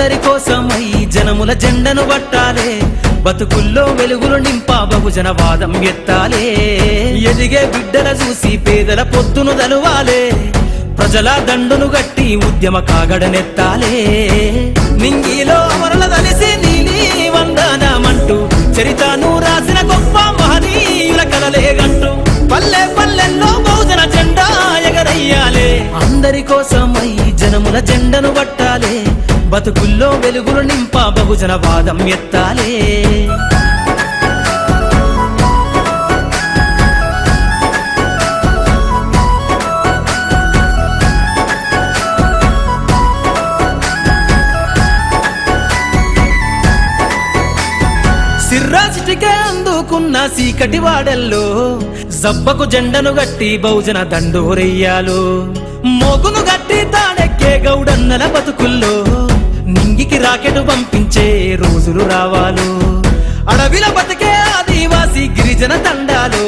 అందరి కోసమై జనముల జెండను పట్టాలే, బతుకుల్లో వెలుగులు నింపా బహుజన వాదం ఎత్తాలే. ఎదిగే బిడ్డల చూసి పేదల పొత్తును దలువాలే, ప్రజల దండును గట్టి ఉద్యమ కాగడనెత్తాలే. నింగిలో అమరుల దలిసి నీలి వందనమంటూ చరితను రాసిన గొప్ప మహనీయుల కలలేగంటూ పల్లె పల్లెల్లో బహుజన జెండా ఎగరయ్యాలే. అందరి కోసమై జనముల జెండను పట్టాలే, బతుకుల్లో వెలుగులు నింపా బహుజన వాదం ఎత్తాలే. సిర్రాసిటికే అందుకున్న సీకటి వాడల్లో జబ్బకు జెండను గట్టి బహుజన దండోరెయ్యాలు. మోగును గట్టి తాడెక్కే గౌడన్నల బతుకుల్లో నింగికి రాకెట్ పంపించే రోజులు రావాలు. అడవిల బతికే ఆదివాసి గిరిజన తండాలు,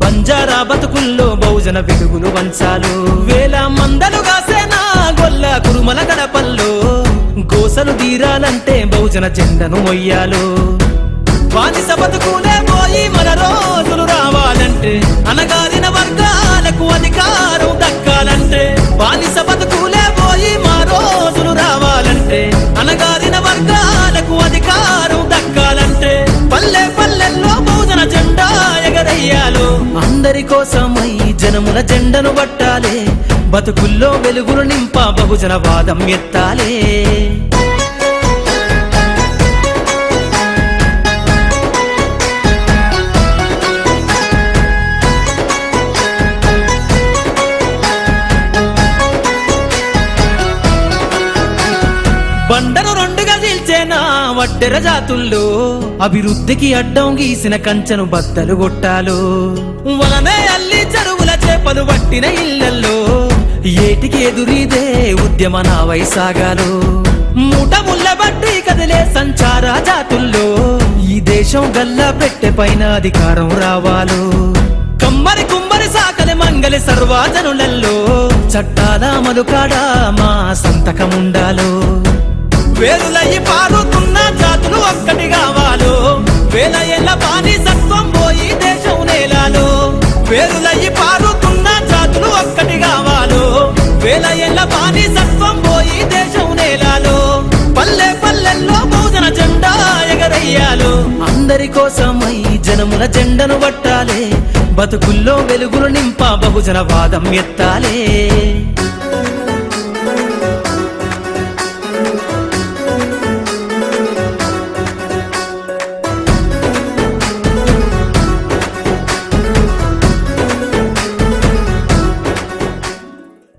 బంజారా బతుకుల్లో బహుజన వెలుగులు వంచాలు. వేల మందలుగా సేనా గొల్ల కురుమల గడపల్లో గోసలు తీరాలంటే బహుజన జెండను మొయ్యాలు. బానిస బతుకులే పోయి మన రోజులు రావాలంటే, అనగారిన వర్గాలకు అధికారం దక్కాలంటే. బానిస బతుకులే పోయి మా రోజులు రావాలంటే, అనగారిన వర్గాలకు అధికారం దక్కాలంటే. పల్లె పల్లెల్లో బహుజన జెండా ఎగరయ్యాలు. అందరి కోసమై జనముల జెండను పట్టాలే, బతుకుల్లో వెలుగులు నింపా బహుజన వాదం ఎత్తాలే. బండను రెండుగా చీల్చేనా వడ్డెర జాతుల్లో అభివృద్ధికి అడ్డం గీసిన కంచెను బద్దలు కొట్టాలు. వలనే అల్లి చెరువుల చేపలు పట్టిన ఇళ్లల్లో ఏటికి ఎదురీదే ఉద్యమ నావై సాగాలు. మూట ముళ్ళ బట్టి కదిలే సంచార జాతుల్లో ఈ దేశం గల్లా పెట్టె పైన అధికారం రావాలు. కమ్మరి కుమ్మరి సాకలి మంగలి సర్వజనులలో చట్టాల మలుకాడా మా సంతకముండాలు. వేరులయ్యి పారుతున్న జాతులు ఒక్కటి కావాలో, వేల ఏళ్ళ బానిసత్వం పోయి దేశం నేలాలో. వేరులయ్యి పారుతున్న జాతులు ఒక్కటి కావాలో, వేల ఏళ్ళ బానిసత్వం పోయి దేశం నేలాలో. పల్లె పల్లెల్లో బహుజన జెండా ఎగరయ్యాలు. అందరి కోసమై జనముల జెండను పట్టాలే, బతుకుల్లో వెలుగులు నింపా బహుజన వాదం ఎత్తాలే.